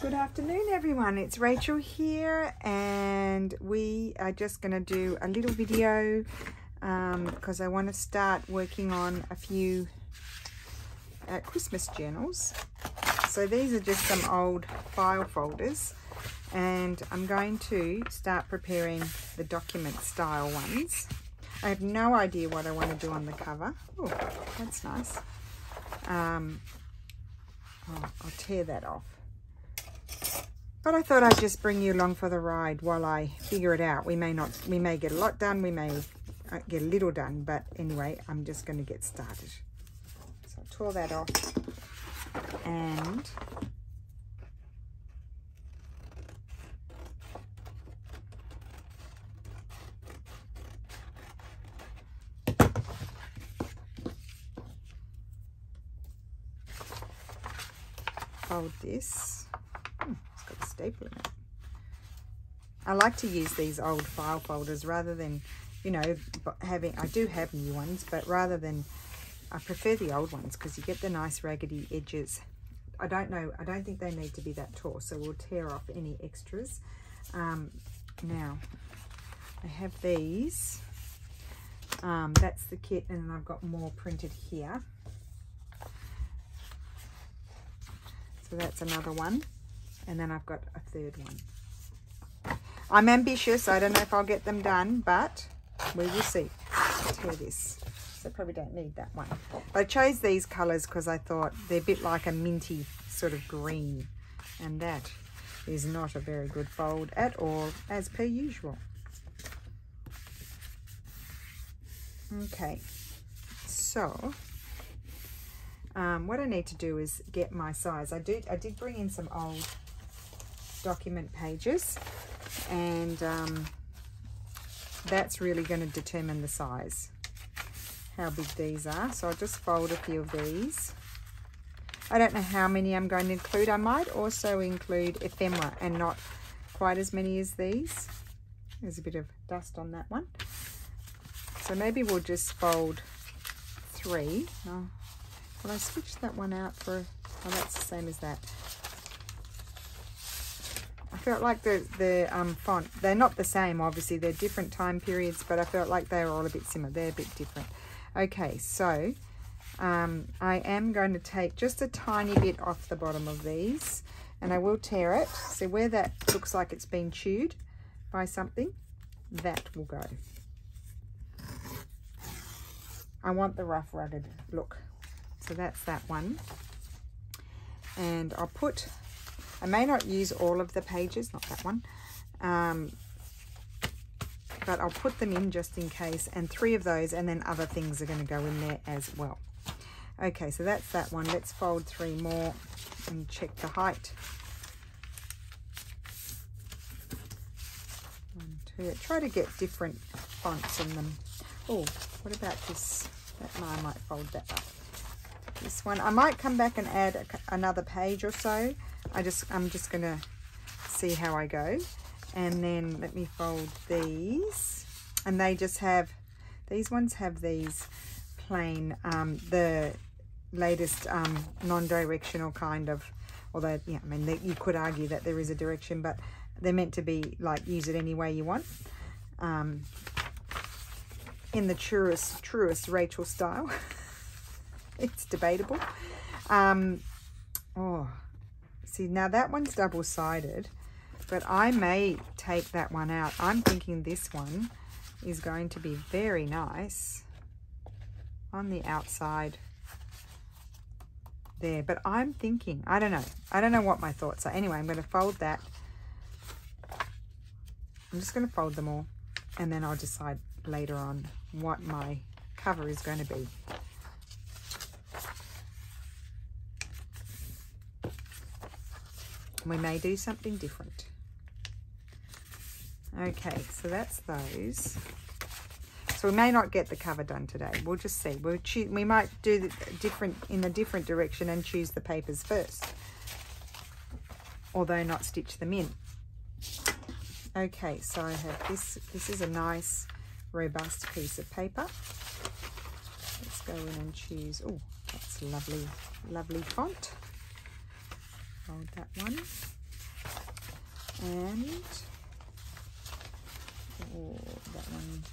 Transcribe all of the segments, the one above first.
Good afternoon everyone, it's Rachel here and we are just going to do a little video because I want to start working on a few Christmas journals. So these are just some old file folders and I'm going to start preparing the document style ones. I have no idea what I want to do on the cover. Oh, that's nice. I'll tear that off. But I thought I'd just bring you along for the ride while I figure it out. We may get a lot done, we may get a little done, but anyway, I'm just going to get started. So I tore that off and fold this. It's got a staple in it. I like to use these old file folders rather than, you know, I do have new ones, but rather than, I prefer the old ones because you get the nice raggedy edges. I don't think they need to be that tall, so we'll tear off any extras. Now, I have these. That's the kit, and then I've got more printed here. So that's another one. And then I've got a third one. I'm ambitious. I don't know if I'll get them done, but we will see. I'll tear this. So I probably don't need that one. I chose these colours because I thought they're a bit like a minty sort of green. And that is not a very good fold at all, as per usual. Okay. So what I need to do is get my size. I did bring in some old document pages, and that's really going to determine the size, how big these are. So I'll just fold a few of these. I don't know how many I'm going to include. I might also include ephemera and not quite as many as these. There's a bit of dust on that one, so maybe we'll just fold 3. Oh, will I switch that one out for, oh, that's the same as that. I felt like the font, they're not the same, obviously, they're different time periods, but I felt like they were all a bit similar. They're a bit different. Okay, so I am going to take just a tiny bit off the bottom of these, and I will tear it. So where that looks like it's been chewed by something, that will go. I want the rough, rugged look. So that's that one. And I'll put, I may not use all of the pages, not that one, but I'll put them in just in case, and 3 of those, and then other things are going to go in there as well. Okay, so that's that one. Let's fold 3 more and check the height. 1, 2. Try to get different fonts in them. Oh, what about this? I might fold that up. This one, I might come back and add another page or so. I'm just gonna see how I go. And then let me fold these, and they just have, these ones have these plain, the latest non-directional kind of, although, yeah, I mean, you could argue that there is a direction, but they're meant to be like, use it any way you want. In the truest Rachel style. It's debatable. Oh, see, now that one's double-sided, but I may take that one out. I'm thinking this one is going to be very nice on the outside there, but I'm thinking, I don't know what my thoughts are. Anyway, I'm going to fold that. I'm just going to fold them all, and then I'll decide later on what my cover is going to be. We may do something different. Okay, so that's those. So we may not get the cover done today. We'll just see. We might do the in a different direction and choose the papers first, although not stitch them in. Okay, so I have this. This is a nice, robust piece of paper. Let's go in and choose. Oh, that's lovely, lovely font. Hold that one. And oh, that one.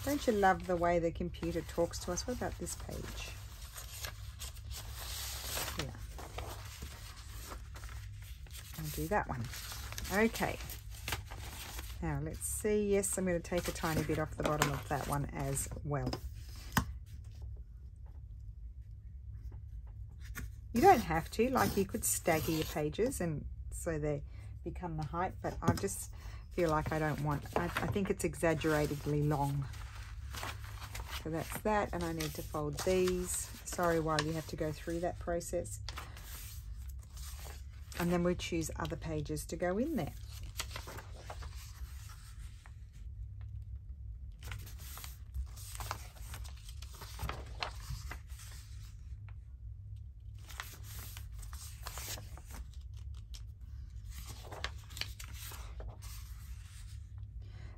Don't you love the way the computer talks to us? What about this page? Yeah. I'll do that one. Okay. Now let's see. Yes, I'm going to take a tiny bit off the bottom of that one as well. You don't have to, like you could stagger your pages and so they become the height, but I just feel like I don't want, I think it's exaggeratedly long. So that's that, and I need to fold these. Sorry while you have to go through that process. And then we choose other pages to go in there.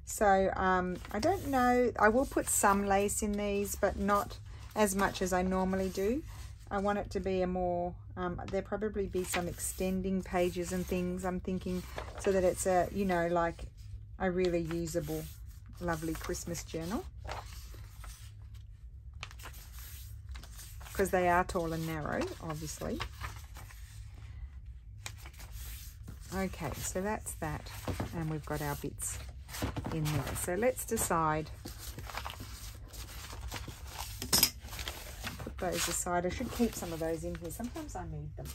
So I don't know, I will put some lace in these, but not as much as I normally do. I want it to be a more, there'll probably be some extending pages and things, I'm thinking, so that it's a, you know, like a really usable, lovely Christmas journal. Because they are tall and narrow, obviously. Okay, so that's that, and we've got our bits in there. So let's decide. Put those aside. I should keep some of those in here. Sometimes I need them.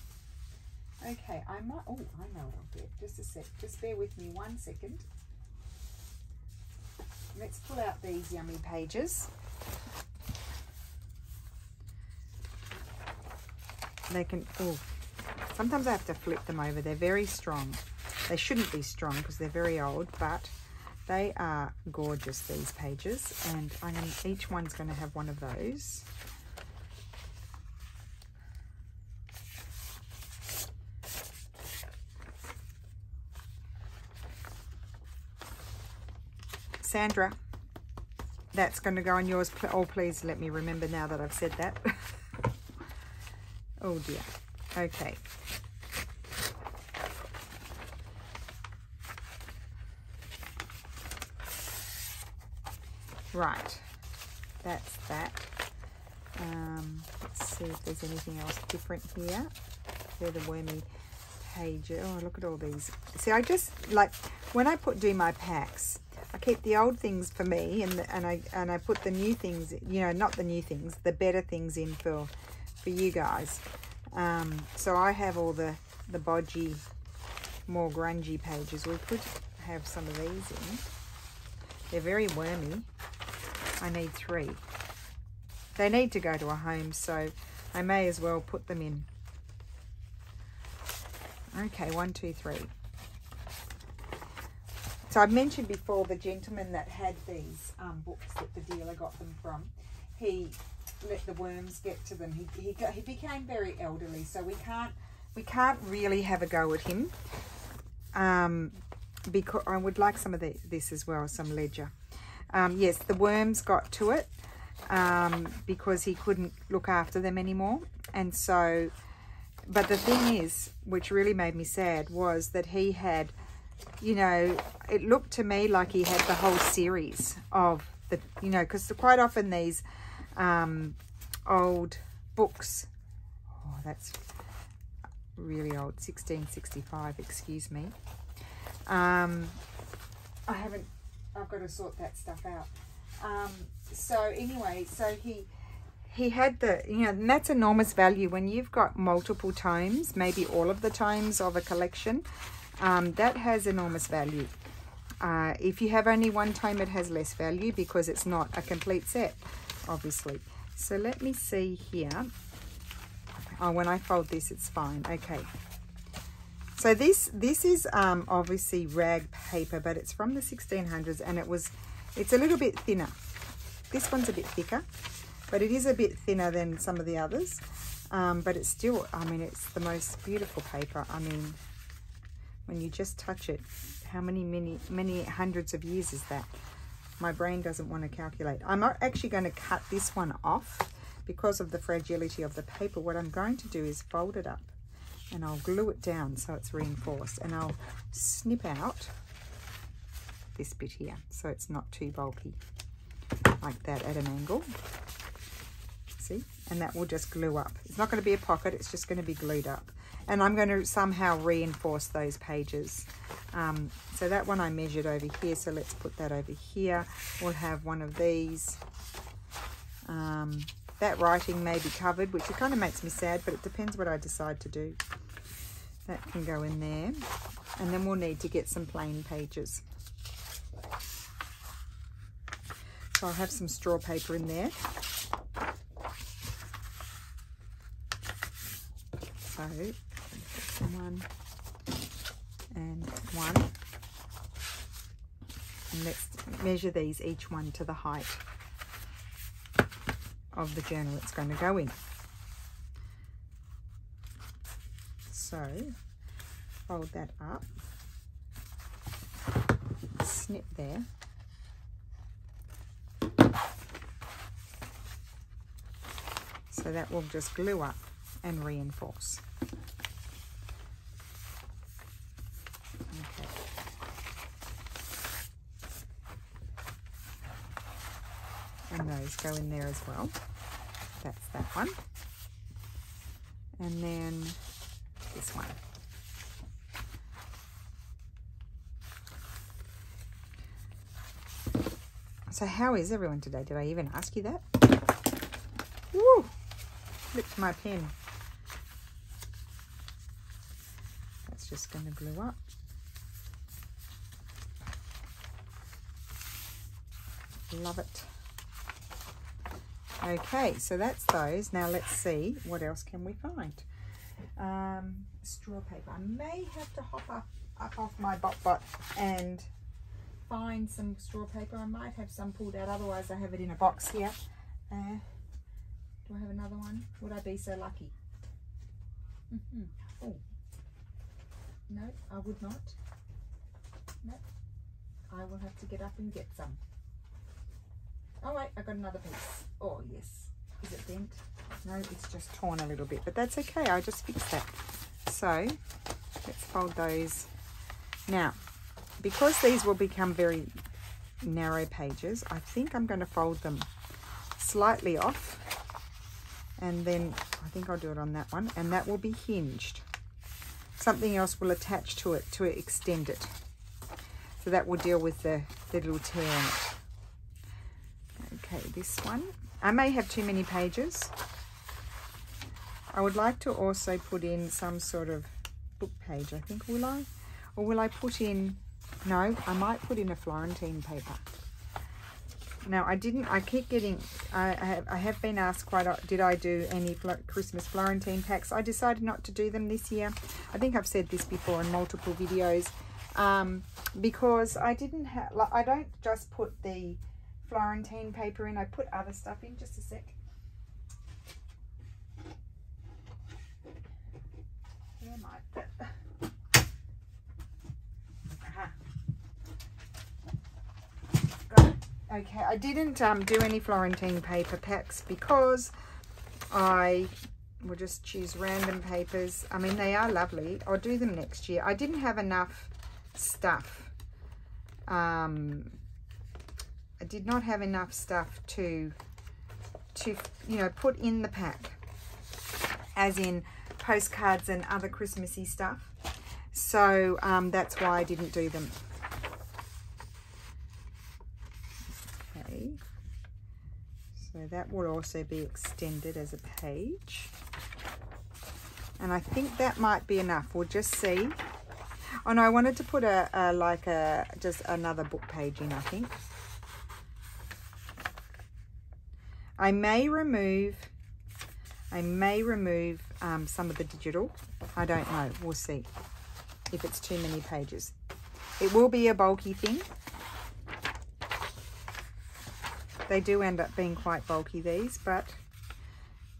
Okay, I might, oh, I know what I'll do. Just a sec. Just bear with me 1 second. Let's pull out these yummy pages. They can, oh, sometimes I have to flip them over. They're very strong. They shouldn't be strong because they're very old, but they are gorgeous, these pages, and I'm going to, each one's going to have one of those. Sandra, that's going to go on yours. Oh, please let me remember now that I've said that. Oh dear. Okay. Right, that's that. Let's see if there's anything else different here. They're the wormy pages. Oh, look at all these. See, I just like when I do my packs, I keep the old things for me, and I put the new things, you know, not the new things, the better things in for you guys. So I have all the bodgy, more grungy pages. We could have some of these in. They're very wormy. I need 3. They need to go to a home, so I may as well put them in. Okay, 1, 2, 3. So I mentioned before the gentleman that had these books that the dealer got them from. He let the worms get to them. He became very elderly, so we can't really have a go at him. Because I would like some of this as well, some ledger. Yes, the worms got to it because he couldn't look after them anymore. And so, but the thing is, which really made me sad, was that he had, you know, it looked to me like he had the whole series of the, you know, because quite often these old books, oh, that's really old, 1665, excuse me. I've got to sort that stuff out. So anyway, so he had the, you know, and that's enormous value when you've got multiple tomes, maybe all of the tomes of a collection. That has enormous value. If you have only one tome, it has less value because it's not a complete set, obviously. So let me see here. Oh, when I fold this, it's fine. Okay. So this is obviously rag paper, but it's from the 1600s, and it's a little bit thinner. This one's a bit thicker, but it is a bit thinner than some of the others. But it's still, I mean, it's the most beautiful paper. I mean, when you just touch it, how many hundreds of years is that? My brain doesn't want to calculate. I'm not actually going to cut this one off because of the fragility of the paper. What I'm going to do is fold it up and I'll glue it down so it's reinforced, and I'll snip out this bit here so it's not too bulky, like that at an angle. See, and that will just glue up. It's not going to be a pocket, it's just going to be glued up, and I'm going to somehow reinforce those pages. So that one I measured over here, so let's put that over here. We'll have one of these. That writing may be covered, which it kind of makes me sad, but it depends what I decide to do. That can go in there, and then we'll need to get some plain pages. So I'll have some straw paper in there. So one and one, and let's measure these, each one to the height of the journal it's going to go in. So fold that up, snip there, so that will just glue up and reinforce. Okay. And those go in there as well. That's that one. And then this one. So how is everyone today? Did I even ask you that? Woo! Flipped my pen. That's just going to glue up. Love it. Okay, so that's those. Now let's see, what else can we find? Straw paper. I may have to hop up off my bot and find some straw paper. I might have some pulled out, otherwise I have it in a box here. Do I have another one? Would I be so lucky? Oh, no, I would not. No, I will have to get up and get some. Oh wait, I got another piece. Oh yes. Is it bent? No, it's just torn a little bit, but that's okay. I just fixed that. So let's fold those. Now, because these will become very narrow pages, I think I'm going to fold them slightly off, and then I think I'll do it on that one, and that will be hinged. Something else will attach to it to extend it. So that will deal with the little tear in it. Okay, this one. I may have too many pages. I would like to also put in some sort of book page, I think, will I? Or will I put in, no, I might put in a Florentine paper. Now, I keep getting, I have been asked quite, did I do any Christmas Florentine packs? I decided not to do them this year. I think I've said this before in multiple videos, because I didn't have, I don't just put the Florentine paper in, I put other stuff in. Just a sec. Where am I? Aha. Got it. Okay, I didn't do any Florentine paper packs because I will just choose random papers. I mean, they are lovely. I'll do them next year. I didn't have enough stuff. I did not have enough stuff to you know, put in the pack, as in postcards and other Christmassy stuff. So that's why I didn't do them. Okay, so that will also be extended as a page, and I think that might be enough. We'll just see. Oh no, I wanted to put just another book page in, I think. I may remove some of the digital. I don't know. We'll see if it's too many pages. It will be a bulky thing. They do end up being quite bulky, these, but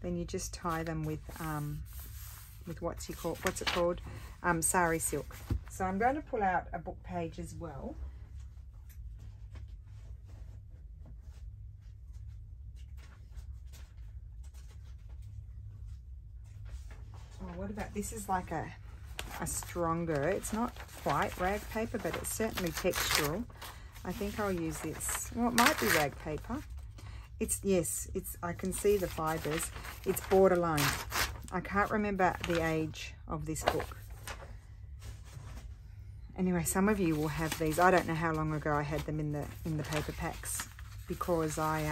then you just tie them with what's it called? Sari silk. So I'm going to pull out a book page as well. what about, this is like a stronger, it's not quite rag paper, but it's certainly textural. I think I'll use this. Well, it might be rag paper. Yes, I can see the fibers. It's borderline. I can't remember the age of this book. Anyway, some of you will have these. I don't know how long ago I had them in the paper packs, because I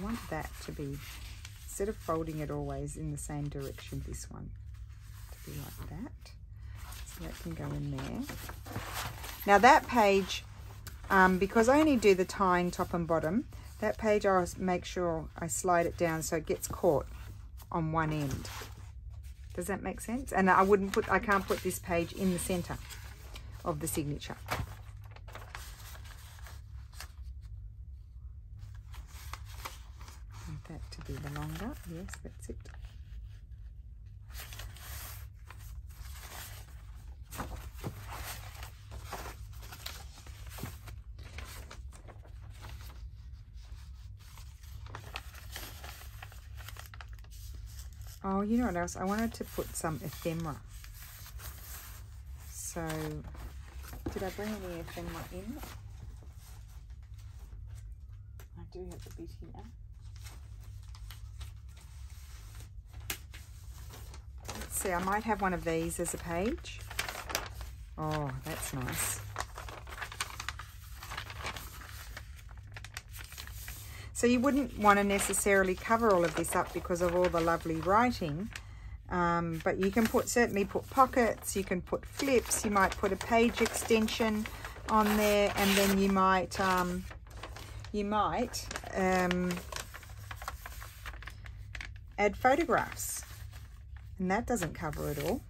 want that to be, instead of folding it always in the same direction, this one to be like that. So that can go in there. Now that page, because I only do the tying top and bottom, that page I'll make sure I slide it down so it gets caught on one end. Does that make sense? And I can't put this page in the center of the signature. Want that to be the longer. Yes, that's it. Oh, you know what else? I wanted to put some ephemera. So, did I bring any ephemera in? I do have a bit here. Let's see, I might have one of these as a page. Oh, that's nice. So you wouldn't want to necessarily cover all of this up because of all the lovely writing, but you can certainly put pockets, you can put flips, you might put a page extension on there, and then you might add photographs, and that doesn't cover it all.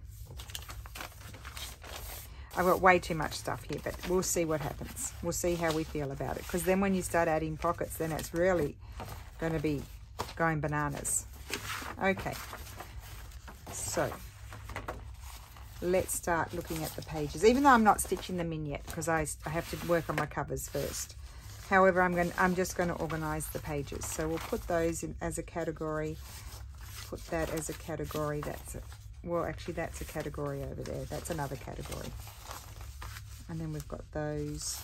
I've got way too much stuff here, but we'll see what happens. We'll see how we feel about it. Because then when you start adding pockets, then it's really going to be going bananas. Okay. So, let's start looking at the pages. Even though I'm not stitching them in yet, because I have to work on my covers first. However, I'm just going to organize the pages. So we'll put those in as a category. Put that as a category. Well, actually, that's a category over there. That's another category. And then we've got those.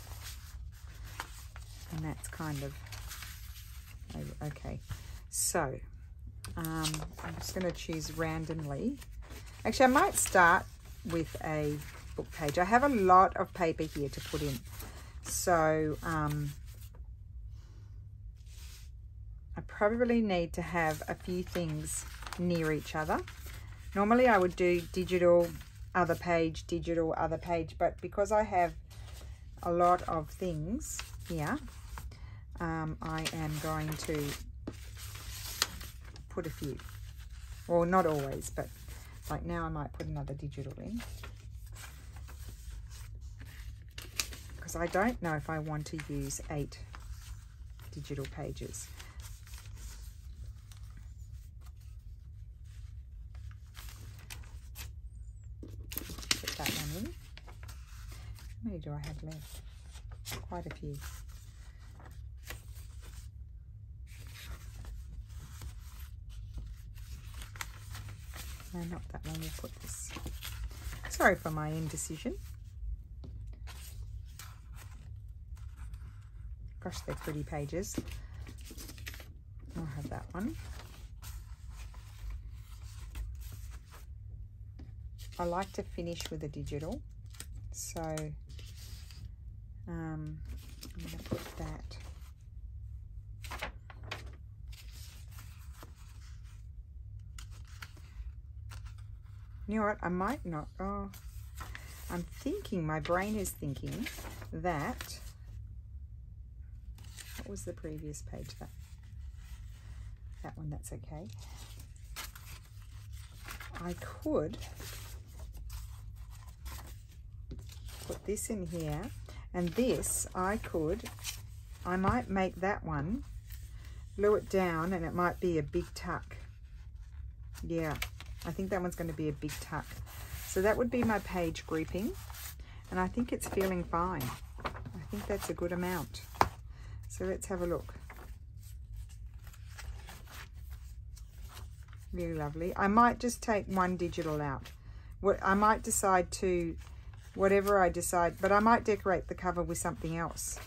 And that's kind of... Okay. So, I'm just going to choose randomly. Actually, I might start with a book page. I have a lot of paper here to put in. So, I probably need to have a few things near each other. Normally I would do digital, other page, digital, other page, but because I have a lot of things here, I am going to put a few. Well, not always, but like now I might put another digital in. Because I don't know if I want to use 8 digital pages. That one in. How many do I have left? Quite a few. No, not that one. We'll put this. Sorry for my indecision. Gosh, they're pretty pages. I'll have that one. I like to finish with a digital, so I'm going to put that. You know what, I might not, oh, I'm thinking, my brain is thinking that, what was the previous page? That one, that's okay. I could put this in here, and this I might make that one, glue it down, and it might be a big tuck. Yeah, I think that one's going to be a big tuck. So that would be my page grouping, and I think it's feeling fine. I think that's a good amount. So let's have a look. Really lovely. I might just take one digital out. I might decide to, whatever I decide, but I might decorate the cover with something else.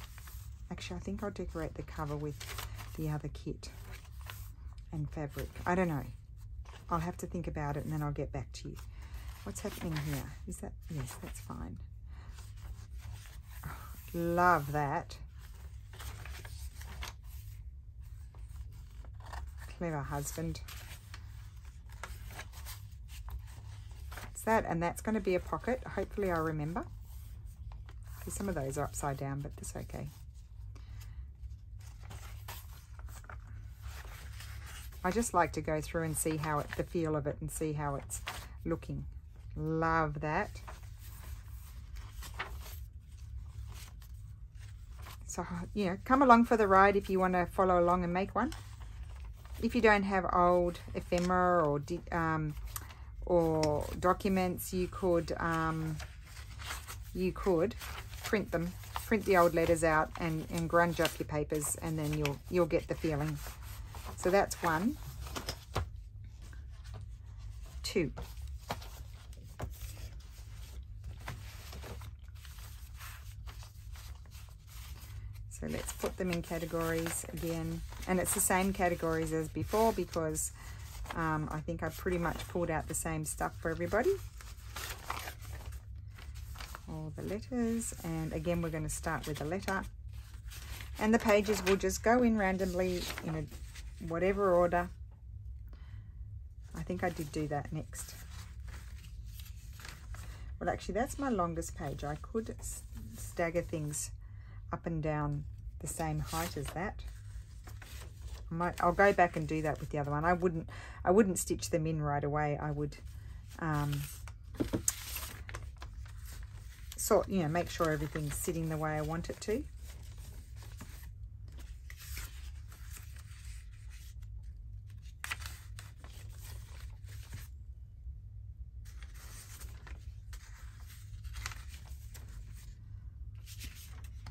Actually, I think I'll decorate the cover with the other kit and fabric. I don't know. I'll have to think about it and then I'll get back to you. What's happening here? Is that, yes, that's fine. Oh, love that. Clever husband. It's that, and that's going to be a pocket. Hopefully I remember. Some of those are upside down, but that's okay. I just like to go through and see how the feel of it and see how it's looking. Love that. So, you know, come along for the ride if you want to follow along and make one. If you don't have old ephemera or documents, you could print them, print the old letters out and grunge up your papers, and then you'll get the feeling. So that's 1, 2. So let's put them in categories again, and it's the same categories as before because I think I pretty much pulled out the same stuff for everybody. All the letters, and again we're going to start with a letter, and the pages will just go in randomly in a whatever order. I think I did do that next. Well, actually that's my longest page. I could stagger things up and down the same height as that. I'll go back and do that with the other one. I wouldn't stitch them in right away. I would make sure everything's sitting the way I want it to.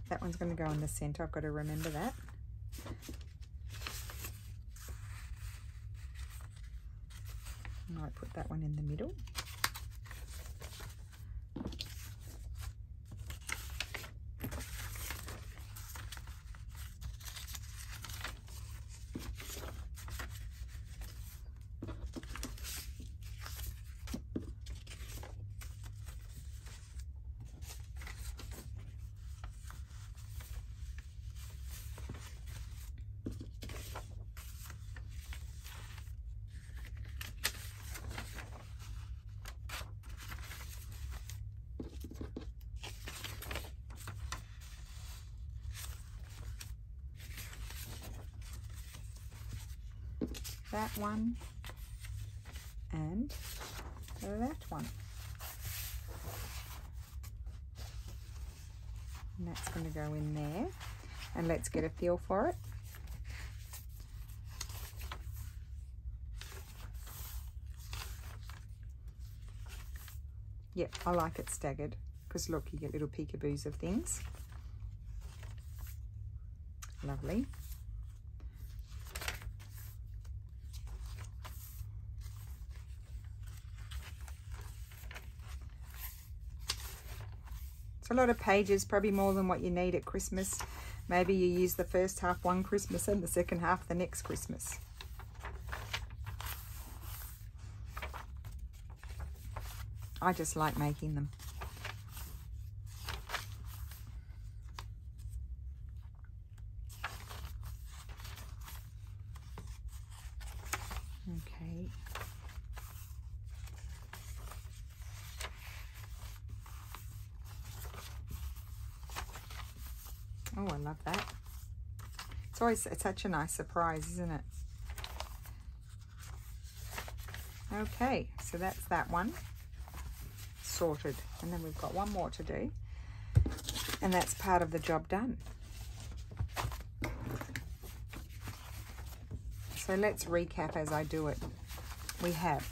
That one's going to go in the center. I've got to remember that. I might put that one in the middle. That one and that one, and that's going to go in there, and let's get a feel for it. Yeah, I like it staggered because look, you get little peekaboos of things. Lovely. A lot of pages, probably more than what you need at Christmas. Maybe you use the first half one Christmas and the second half the next Christmas. I just like making them. Okay. Oh, I love that. It's such a nice surprise, isn't it? Okay, so that's that one sorted. And then we've got one more to do. And that's part of the job done. So let's recap as I do it. We have,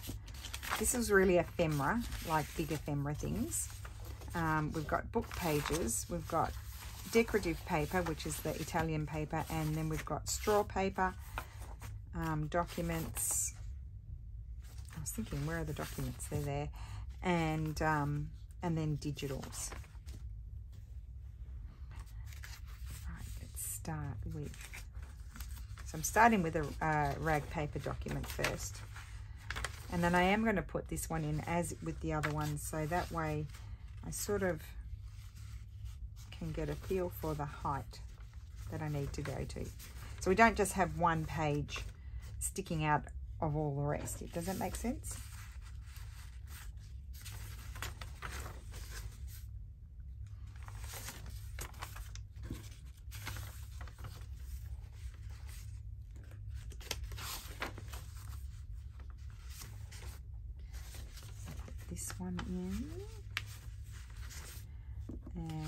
this is really ephemera, like big ephemera things. We've got book pages, we've got decorative paper, which is the Italian paper, and then we've got straw paper, documents, was thinking, where are the documents? They're there. And then digitals. Right, let's start with, so I'm starting with a rag paper document first. And then I am going to put this one in as with the other ones, so that way I sort of can get a feel for the height that I need to go to. So we don't just have one page sticking out of all the rest. Does that make sense? Put this one in. And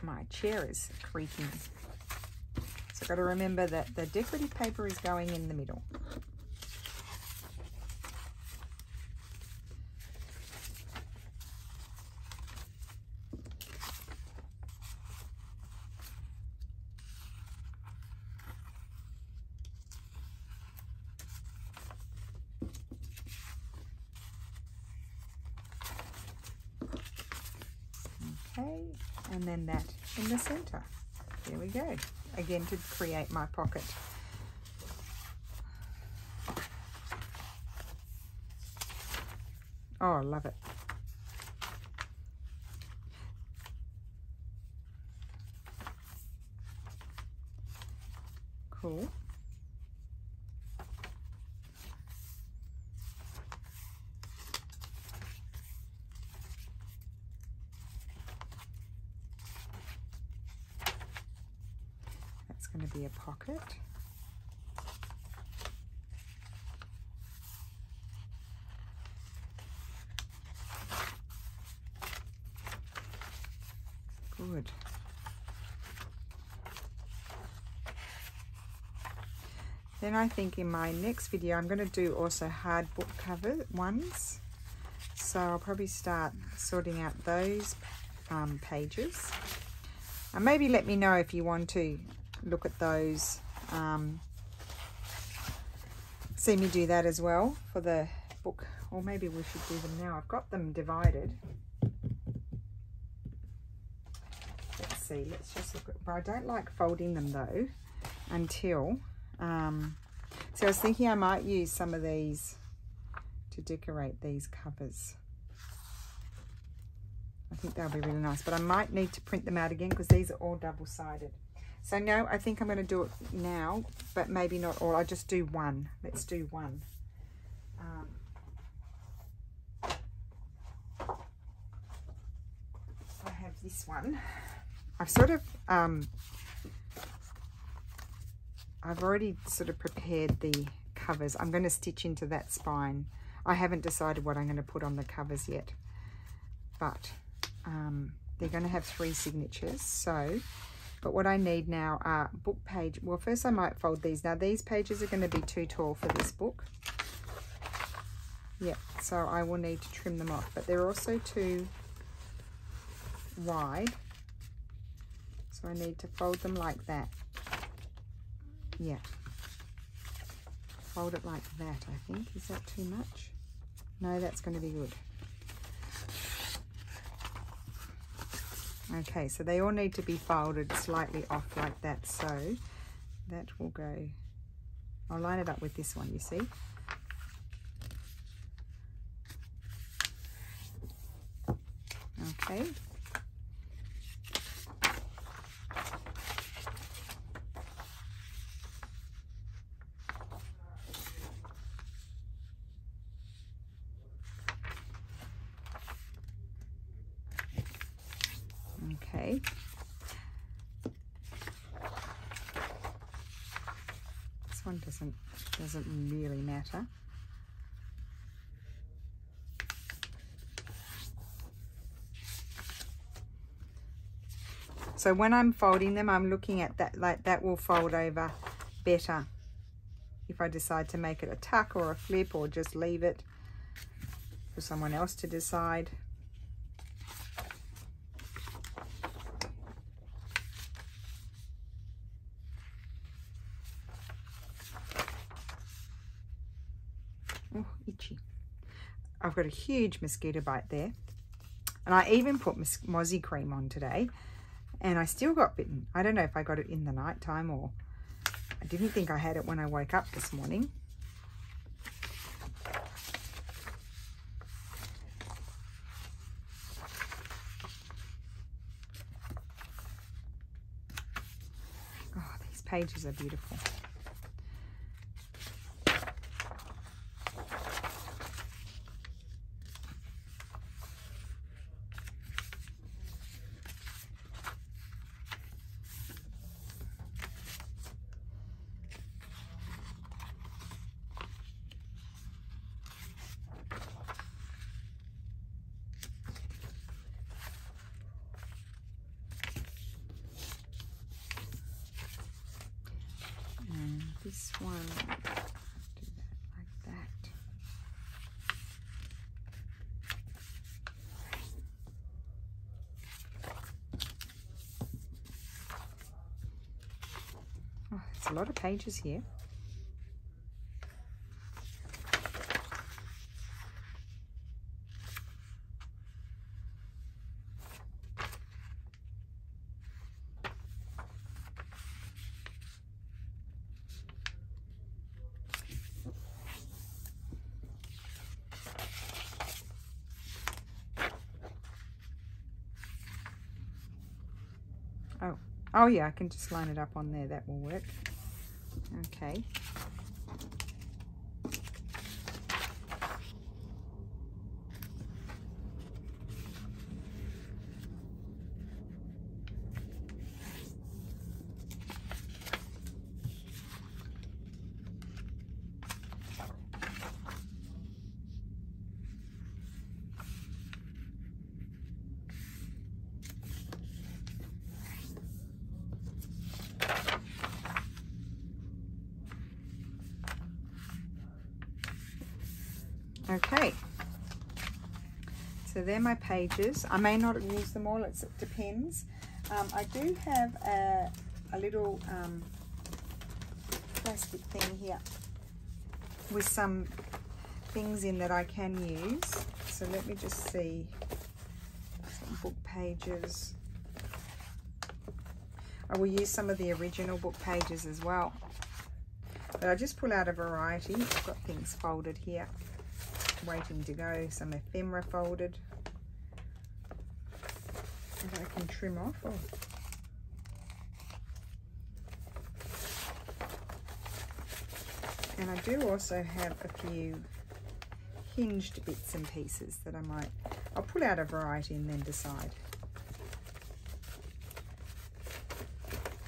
my chair is creaking. So I've got to remember that the decorative paper is going in the middle. Okay, and then that in the center. There we go. Again, to create my pocket. Oh, I love it. Cool. Going to be a pocket. Good. Then I think in my next video I'm going to do also hard book cover ones. So I'll probably start sorting out those pages. And maybe let me know if you want to look at those, see me do that as well for the book, or maybe we should do them now. I've got them divided. Let's see, let's just look at, but I don't like folding them though until, so I was thinking I might use some of these to decorate these covers. I think they'll be really nice, but I might need to print them out again because these are all double-sided. So no, I think I'm going to do it now, but maybe not all. I'll just do one. Let's do one. I have this one. I've sort of, I've already sort of prepared the covers. I'm going to stitch into that spine. I haven't decided what I'm going to put on the covers yet, but they're going to have 3 signatures. So, but what I need now are book page. Well, first I might fold these. Now these pages are going to be too tall for this book. Yeah, so I will need to trim them off, but they're also too wide. So I need to fold them like that. Yeah. Fold it like that, I think. Is that too much? No, that's going to be good. Okay, so they all need to be folded slightly off like that. So that will go, I'll line it up with this one, you see. Okay. Okay. This one doesn't really matter. So when I'm folding them, I'm looking at that, like that will fold over better if I decide to make it a tuck or a flip, or just leave it for someone else to decide. Oh, itchy. I've got a huge mosquito bite there. And I even put mozzie cream on today, and I still got bitten. I don't know if I got it in the night time, or I didn't think I had it when I woke up this morning. Oh, these pages are beautiful. This one, do that like that. Oh, there's a lot of pages here. Oh yeah, I can just line it up on there. That will work. Okay. Okay, so they're my pages. I may not use them all, it depends. I do have a little plastic thing here with some things in that I can use. So let me just see, some book pages. I will use some of the original book pages as well. But I just pull out a variety. I've got things folded here, waiting to go, some ephemera folded that I can trim off. Oh. And I do also have a few hinged bits and pieces that I'll pull out a variety and then decide.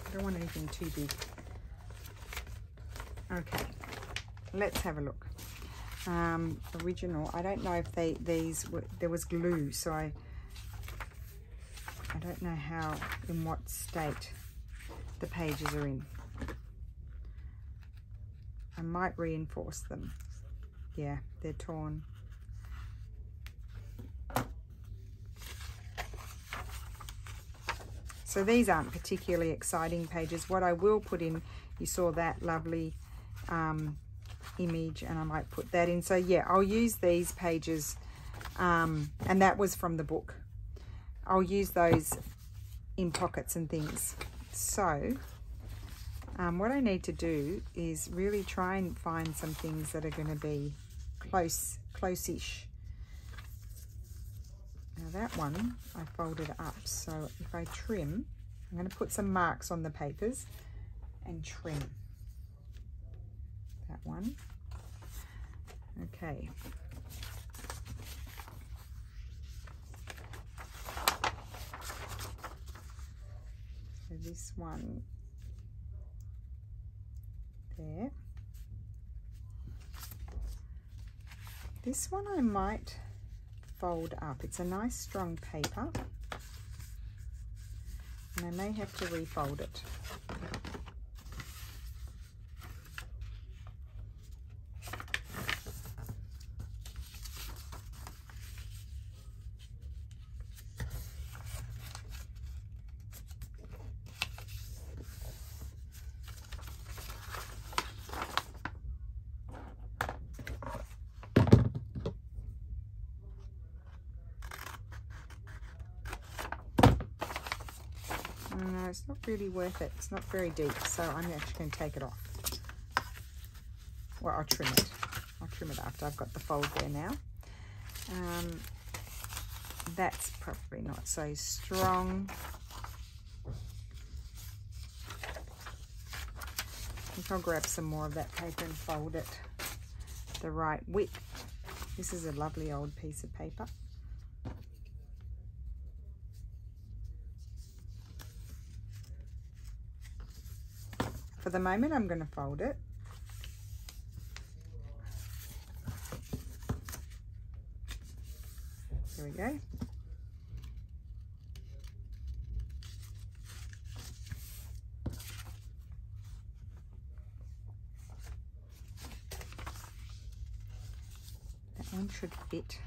I don't want anything too big. Okay, let's have a look. Original, I don't know if there was glue, so I don't know in what state the pages are in. I might reinforce them. Yeah, they're torn. So these aren't particularly exciting pages. What I will put in, you saw that lovely image, and I might put that in. So yeah, I'll use these pages, and that was from the book. I'll use those in pockets and things. So what I need to do is really try and find some things that are going to be close-ish. Now that one I folded up, so if I trim, I'm going to put some marks on the papers and trim that one. Okay. So this one there. This one I might fold up. It's a nice strong paper. and I may have to refold it. No, it's not really worth it. It's not very deep, so I'm actually going to take it off. Well, I'll trim it. I'll trim it after I've got the fold there now. That's probably not so strong. I think I'll grab some more of that paper and fold it the right width. This is a lovely old piece of paper. For the moment, I'm going to fold it. There we go. That one should fit.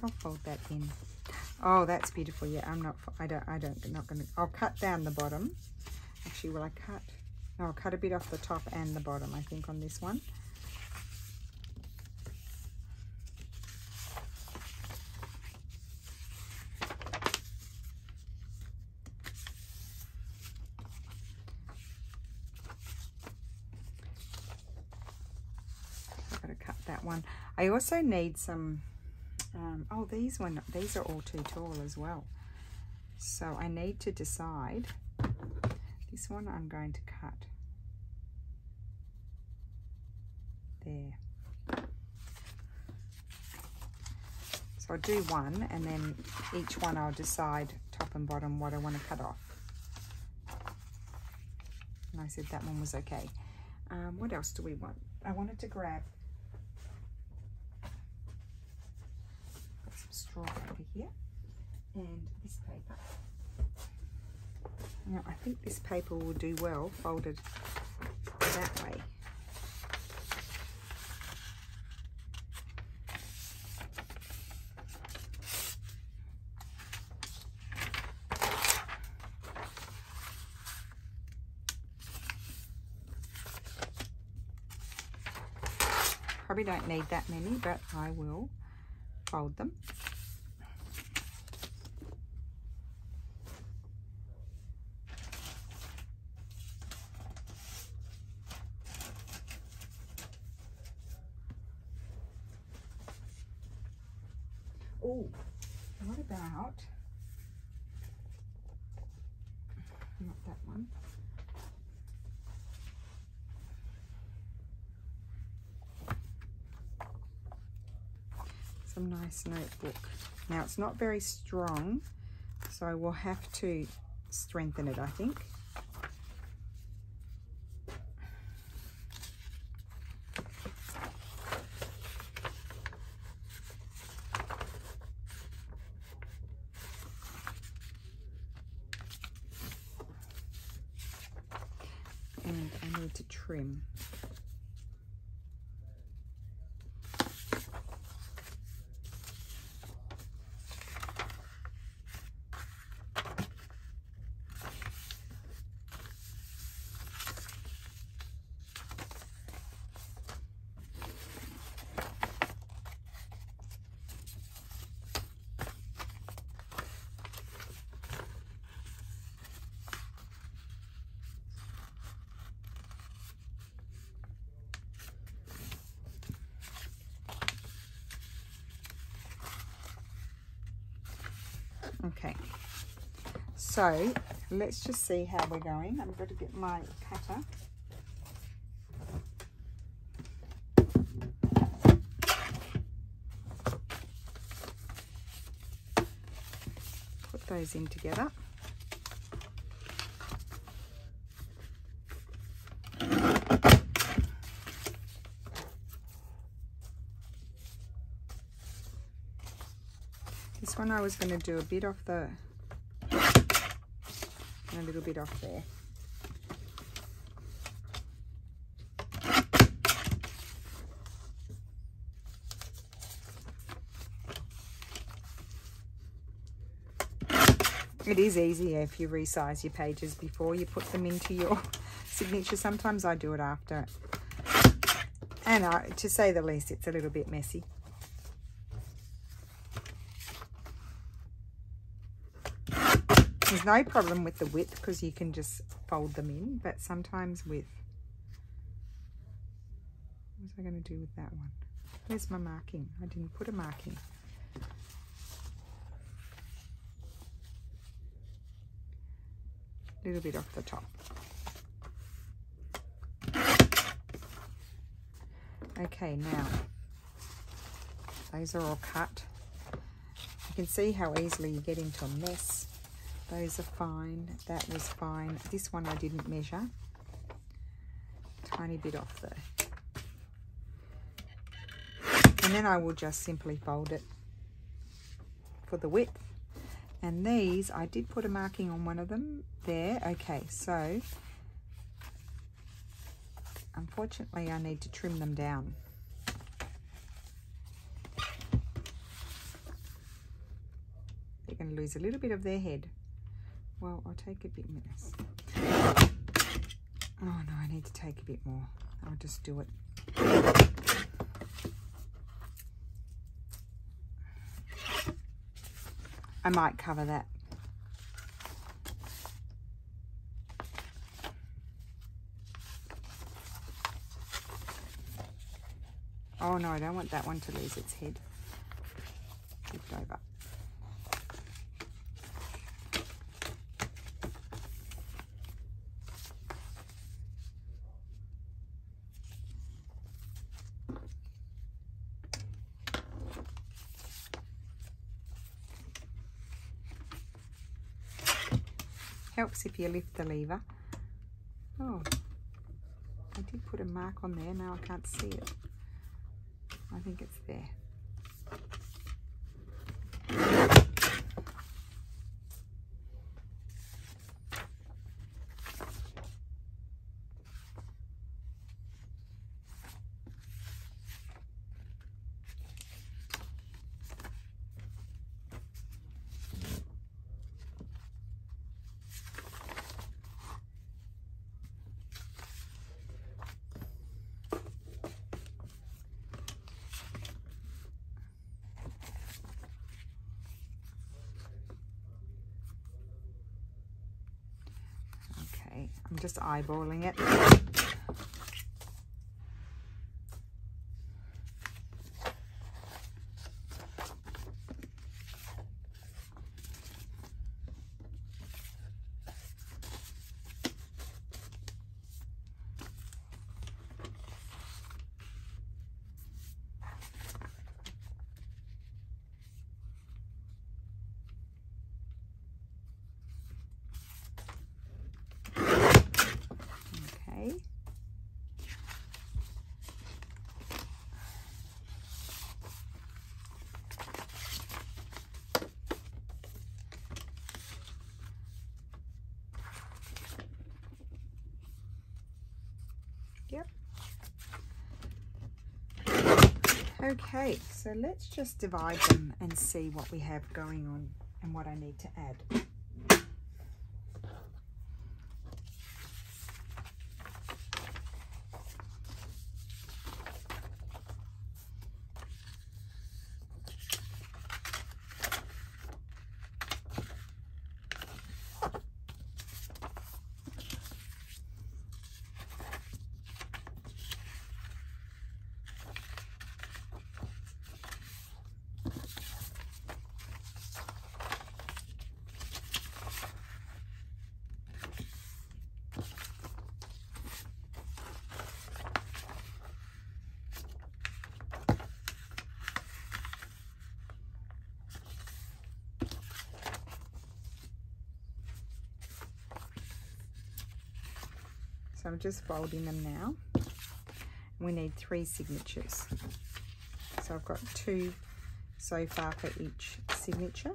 I'll fold that in. Oh, that's beautiful. Yeah, not gonna, I'll cut down the bottom. Actually, will I cut? No, I'll cut a bit off the top and the bottom, I think, on this one. I've got to cut that one. I also need some oh, these are all too tall as well. So I need to decide. This one I'm going to cut there. So I'll do one, and then each one I'll decide top and bottom what I want to cut off. And I said that one was okay. What else do we want? I wanted to grab straw paper here and this paper. Now I think this paper will do well folded that way. Probably don't need that many, but I will fold them. Oh, what about, not that one. Some nice notebook. Now it's not very strong, so I will have to strengthen it, I think. And I need to trim. Okay, so let's just see how we're going. I'm going to get my cutter. Put those in together. one I was going to do a bit off the, and a little bit off there. It is easier if you resize your pages before you put them into your signature. Sometimes I do it after. And to say the least, it's a little bit messy. There's no problem with the width because you can just fold them in, but sometimes with... What was I going to do with that one? Where's my marking? I didn't put a marking. A little bit off the top. Okay, now those are all cut. You can see how easily you get into a mess. Those are fine. That was fine. This one I didn't measure. Tiny bit off there. And then I will just simply fold it for the width. And these, I did put a marking on one of them there. Okay, so unfortunately I need to trim them down. They're going to lose a little bit of their head. Well, I'll take a bit less. Oh no, I need to take a bit more. I'll just do it. I might cover that. Oh no, I don't want that one to lose its head. Flipped over. Helps if you lift the lever. Oh, I did put a mark on there. Now I can't see it. I think it's there. I'm just eyeballing it. Yep. Okay, so let's just divide them and see what we have going on and what I need to add. So I'm just folding them now. We need 3 signatures. So I've got 2 so far for each signature.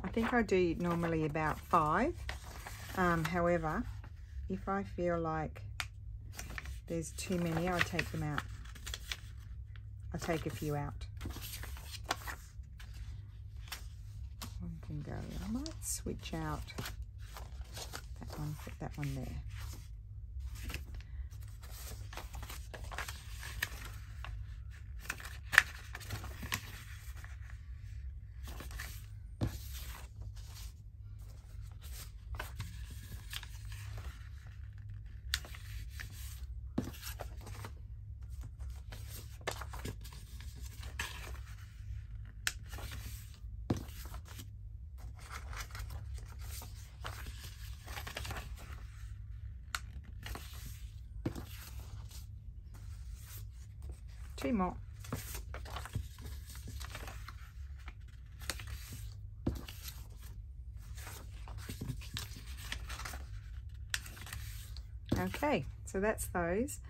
I think I do normally about 5. However, if I feel like there's too many, I take them out. I take a few out. One can go. I might switch out that one, put that one there. Two more. Okay, so that's those,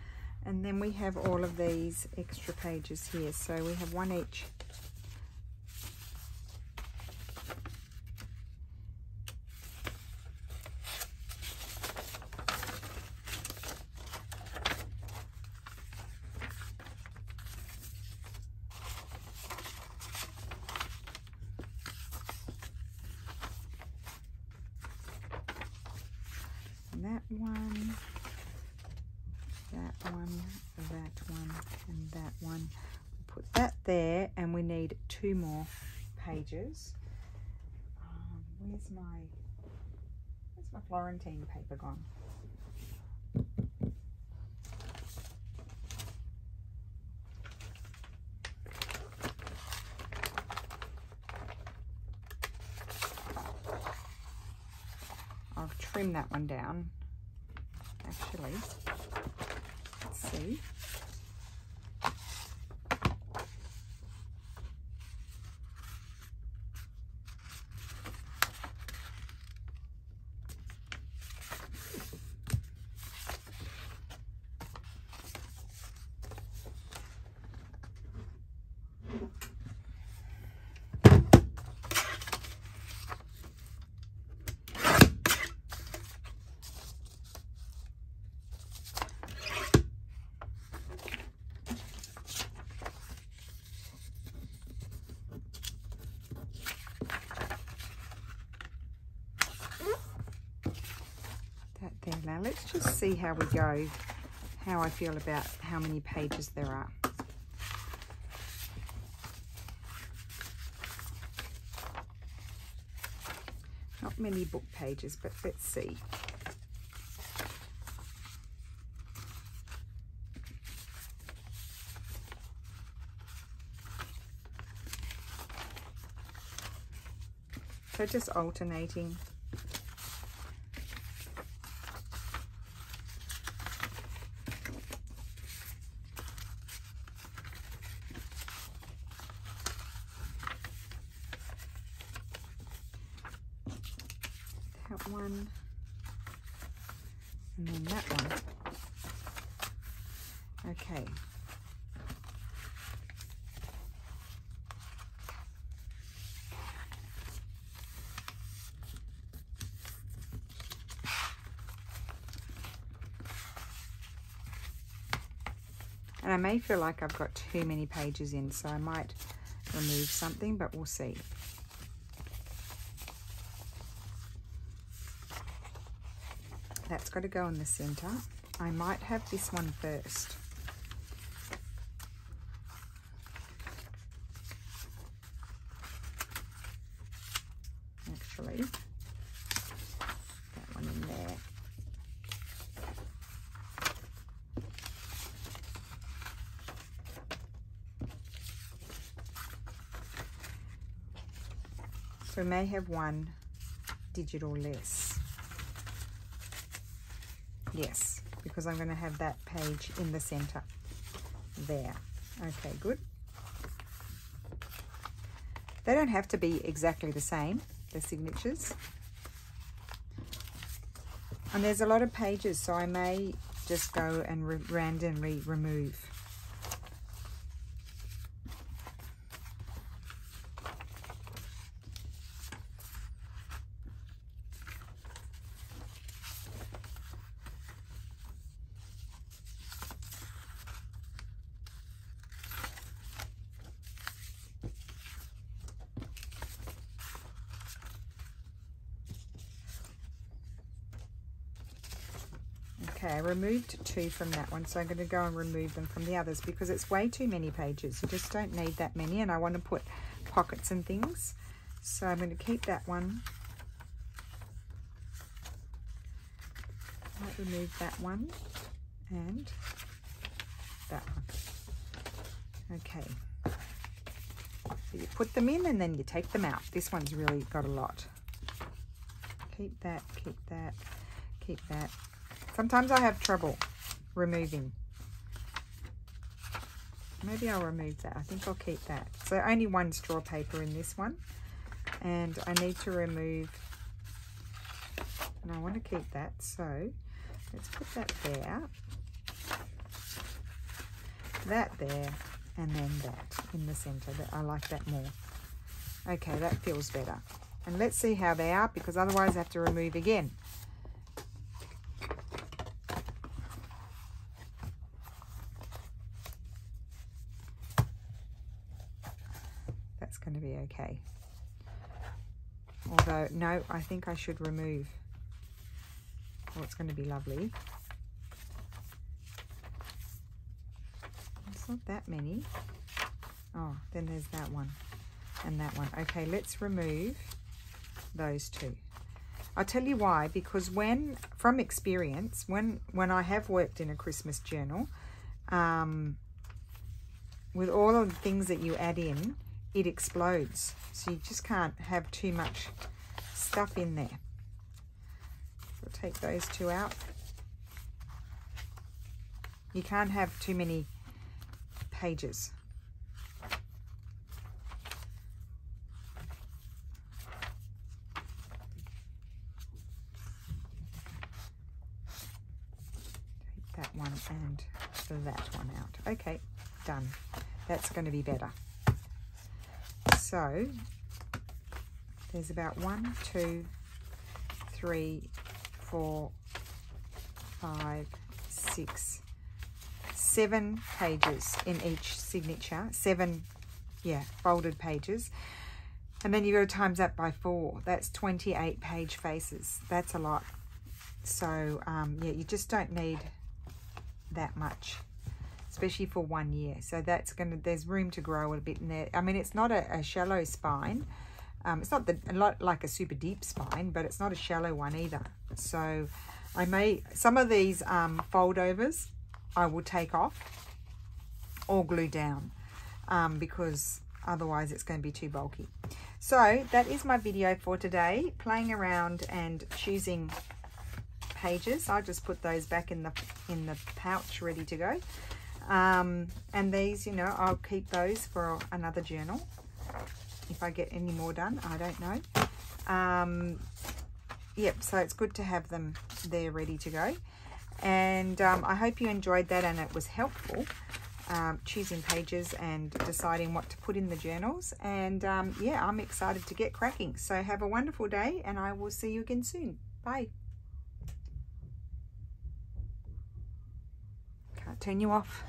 and then we have all of these extra pages here, so we have one each. That one, that one, that one, and that one. We'll put that there, and we need 2 more pages. Where's my Florentine paper gone? I'll trim that one down. Actually, let's see. There, now let's just see how we go, how I feel about how many pages there are. Not many book pages, but let's see. So just alternating. That one, and then that one. Okay. And I may feel like I've got too many pages in, so I might remove something, but we'll see. That's got to go in the center. I might have this one first. Actually, that one in there. So we may have one digital less. Yes, because I'm going to have that page in the center there. Okay, good. They don't have to be exactly the same, the signatures. And there's a lot of pages, so I may just go and randomly remove. Okay, I removed 2 from that one, so I'm going to go and remove them from the others because it's way too many pages. You just don't need that many, and I want to put pockets and things. So I'm going to keep that one. I might remove that one and that one. Okay. So you put them in and then you take them out. This one's really got a lot. Keep that, keep that, keep that. Sometimes I have trouble removing. Maybe I'll remove that. I think I'll keep that. So only 1 straw paper in this one. And I need to remove, and I want to keep that. So let's put that there, that there, and then that in the center. I like that more. Okay, that feels better. And let's see how they are, because otherwise I have to remove again. That's going to be okay. Although, no, I think I should remove. Oh, it's going to be lovely. It's not that many. Oh, then there's that one and that one. Okay, let's remove those 2. I'll tell you why, because from experience, when I have worked in a Christmas journal, with all of the things that you add in, it explodes. So you just can't have too much stuff in there. So take those 2 out. You can't have too many pages. Take that one and that one out. Okay, done. That's going to be better. So there's about 1, 2, 3, 4, 5, 6, 7 pages in each signature. 7, yeah, folded pages. And then you go to times that by 4. That's 28 page faces. That's a lot. So yeah, you just don't need that much, especially for 1 year. So that's there's room to grow a bit in there. I mean, it's not a shallow spine. It's not like a super deep spine, but it's not a shallow one either. So some of these foldovers I will take off or glue down because otherwise it's going to be too bulky. So that is my video for today, playing around and choosing pages. I'll just put those back in the pouch ready to go. And these, you know, I'll keep those for another journal if I get any more done. I don't know. Yep, so it's good to have them there ready to go. And I hope you enjoyed that and it was helpful, choosing pages and deciding what to put in the journals. And yeah, I'm excited to get cracking. So have a wonderful day and I will see you again soon. Bye. Can't turn you off.